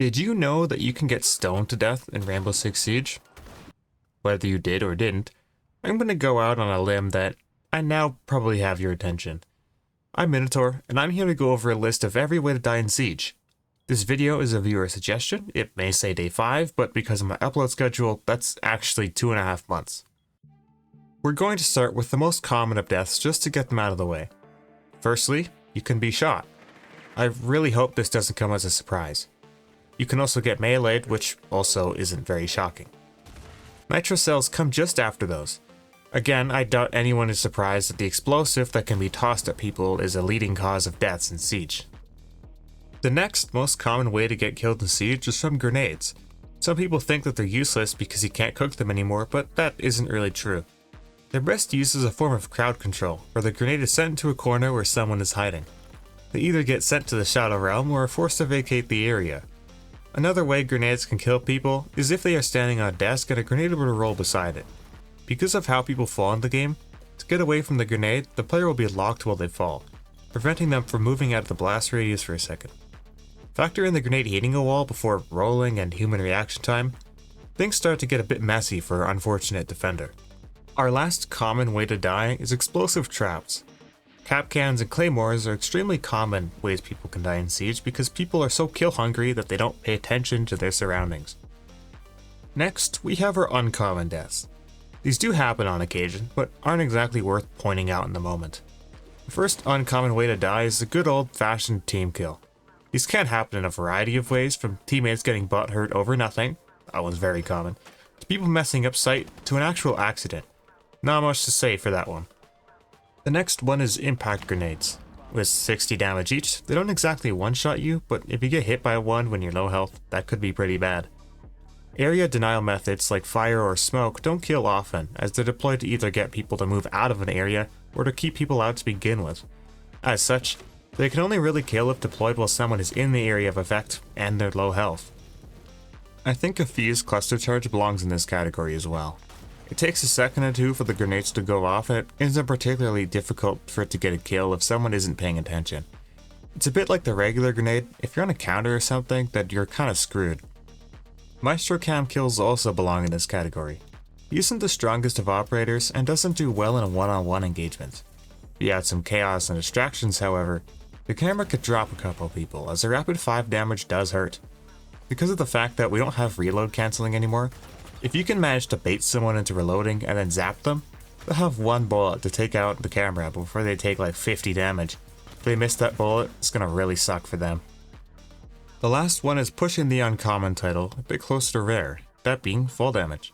Did you know that you can get stoned to death in Rainbow Six Siege? Whether you did or didn't, I'm going to go out on a limb that I now probably have your attention. I'm Minotaur, and I'm here to go over a list of every way to die in Siege. This video is a viewer suggestion. It may say day 5, but because of my upload schedule, that's actually 2.5 months. We're going to start with the most common of deaths just to get them out of the way. Firstly, you can be shot. I really hope this doesn't come as a surprise. You can also get meleeed, which also isn't very shocking. Nitro cells come just after those. Again, I doubt anyone is surprised that the explosive that can be tossed at people is a leading cause of deaths in Siege. The next most common way to get killed in Siege is from grenades. Some people think that they're useless because you can't cook them anymore, but that isn't really true. They're best used as a form of crowd control, where the grenade is sent into a corner where someone is hiding. They either get sent to the Shadow Realm or are forced to vacate the area. Another way grenades can kill people is if they are standing on a desk and a grenade will roll beside it. Because of how people fall in the game, to get away from the grenade, the player will be locked while they fall, preventing them from moving out of the blast radius for a second. Factor in the grenade hitting a wall before rolling and human reaction time, things start to get a bit messy for our unfortunate defender. Our last common way to die is explosive traps. Cap cans and claymores are extremely common ways people can die in Siege because people are so kill hungry that they don't pay attention to their surroundings. Next, we have our uncommon deaths. These do happen on occasion, but aren't exactly worth pointing out in the moment. The first uncommon way to die is the good old-fashioned team kill. These can happen in a variety of ways, from teammates getting butthurt over nothing, that one's very common, to people messing up sight, to an actual accident. Not much to say for that one. The next one is impact grenades. With 60 damage each, they don't exactly one-shot you, but if you get hit by one when you're low health, that could be pretty bad. Area denial methods like fire or smoke don't kill often, as they're deployed to either get people to move out of an area or to keep people out to begin with. As such, they can only really kill if deployed while someone is in the area of effect and they're low health. I think a fused cluster charge belongs in this category as well. It takes a second or two for the grenades to go off, and it isn't particularly difficult for it to get a kill if someone isn't paying attention. It's a bit like the regular grenade. If you're on a counter or something, then you're kinda screwed. Maestro cam kills also belong in this category. He isn't the strongest of operators and doesn't do well in a one-on-one engagement. If you add some chaos and distractions, however, the camera could drop a couple people, as the rapid 5 damage does hurt. Because of the fact that we don't have reload cancelling anymore, if you can manage to bait someone into reloading and then zap them, they'll have one bullet to take out the camera before they take like 50 damage. If they miss that bullet, it's gonna really suck for them. The last one is pushing the uncommon title a bit closer to rare, that being full damage.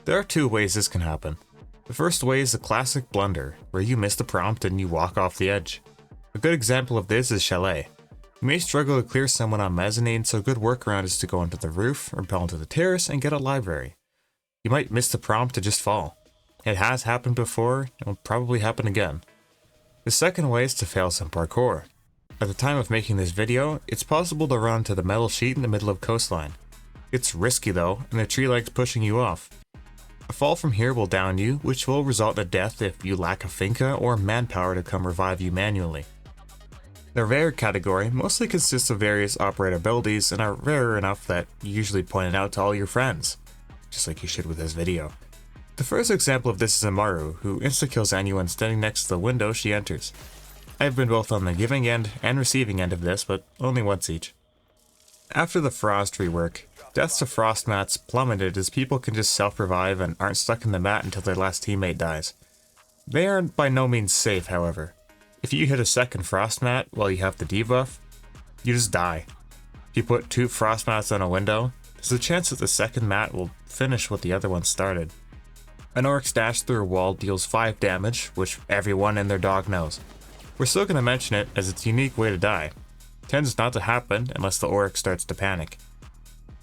There are two ways this can happen. The first way is the classic blunder, where you miss the prompt and you walk off the edge. A good example of this is Chalet. You may struggle to clear someone on mezzanine, so a good workaround is to go onto the roof, rappel onto the terrace, and get a library. You might miss the prompt to just fall. It has happened before, and will probably happen again. The second way is to fail some parkour. At the time of making this video, it's possible to run to the metal sheet in the middle of coastline. It's risky though, and the tree leg's pushing you off. A fall from here will down you, which will result in death if you lack a finca or manpower to come revive you manually. The rare category mostly consists of various operator abilities and are rarer enough that you usually point it out to all your friends, just like you should with this video. The first example of this is Amaru, who insta-kills anyone standing next to the window she enters. I've been both on the giving end and receiving end of this, but only once each. After the Frost rework, deaths to frost mats plummeted as people can just self-revive and aren't stuck in the mat until their last teammate dies. They are by no means safe, however. If you hit a second frost mat while you have the debuff, you just die. If you put 2 frost mats on a window, there's a chance that the second mat will finish what the other one started. An Oryx dash through a wall deals 5 damage, which everyone and their dog knows. We're still going to mention it as it's a unique way to die. It tends not to happen unless the Oryx starts to panic.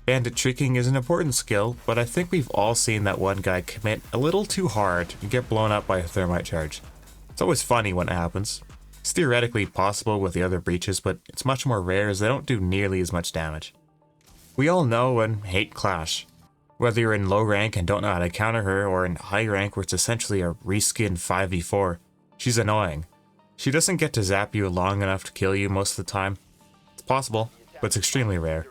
Bandit tricking is an important skill, but I think we've all seen that one guy commit a little too hard and get blown up by a thermite charge. It's always funny when it happens. It's theoretically possible with the other breaches, but it's much more rare as they don't do nearly as much damage. We all know and hate Clash. Whether you're in low rank and don't know how to counter her, or in high rank where it's essentially a reskinned 5v4, she's annoying. She doesn't get to zap you long enough to kill you most of the time. It's possible, but it's extremely rare.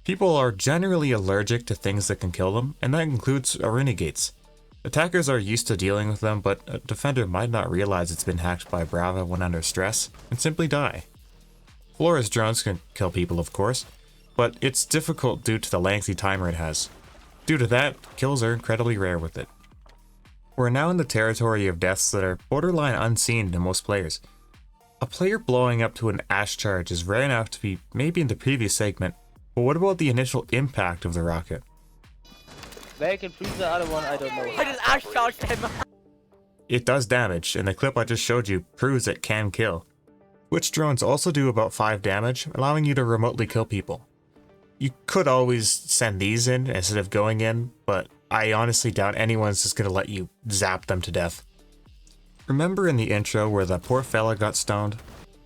People are generally allergic to things that can kill them, and that includes arena gates. Attackers are used to dealing with them, but a defender might not realize it's been hacked by Brava when under stress, and simply die. Flores drones can kill people, of course, but it's difficult due to the lengthy timer it has. Due to that, kills are incredibly rare with it. We're now in the territory of deaths that are borderline unseen to most players. A player blowing up to an ash charge is rare enough to be maybe in the previous segment, but what about the initial impact of the rocket? Where can freeze the other one, I don't know. I just ash charged him. It does damage, and the clip I just showed you proves it can kill. Which drones also do about 5 damage, allowing you to remotely kill people. You could always send these in instead of going in, but I honestly doubt anyone's just gonna let you zap them to death. Remember in the intro where the poor fella got stoned?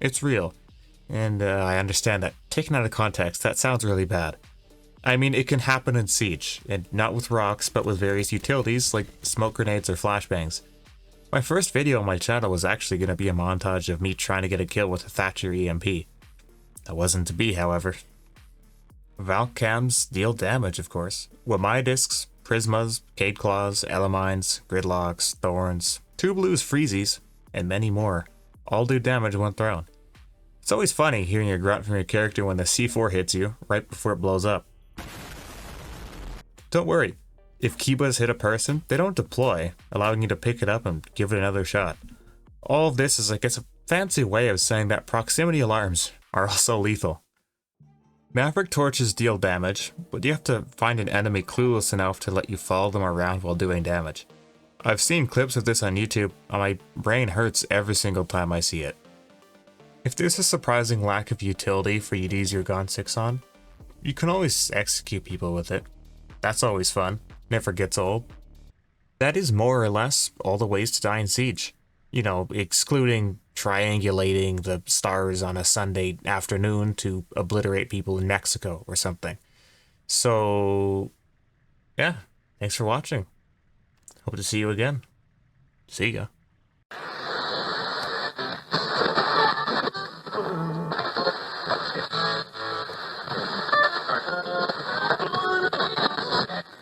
It's real, and I understand that taken out of context, that sounds really bad. I mean, it can happen in Siege, and not with rocks, but with various utilities like smoke grenades or flashbangs. My first video on my channel was actually going to be a montage of me trying to get a kill with a Thatcher EMP. That wasn't to be, however. Valk cams deal damage, of course. With my discs, Prismas, Cade Claws, Elemines, Gridlocks, Thorns, 2 Blues Freezies, and many more, all do damage when thrown. It's always funny hearing a grunt from your character when the C4 hits you, right before it blows up. Don't worry, if Kibas hit a person, they don't deploy, allowing you to pick it up and give it another shot. All of this is, I guess, a fancy way of saying that proximity alarms are also lethal. Maverick torches deal damage, but you have to find an enemy clueless enough to let you follow them around while doing damage. I've seen clips of this on YouTube, and my brain hurts every single time I see it. If there's a surprising lack of utility for you to use your Gon 6 on, you can always execute people with it. That's always fun, never gets old. That is more or less all the ways to die in Siege. You know, excluding triangulating the stars on a Sunday afternoon to obliterate people in Mexico or something. So, yeah, thanks for watching. Hope to see you again. See ya.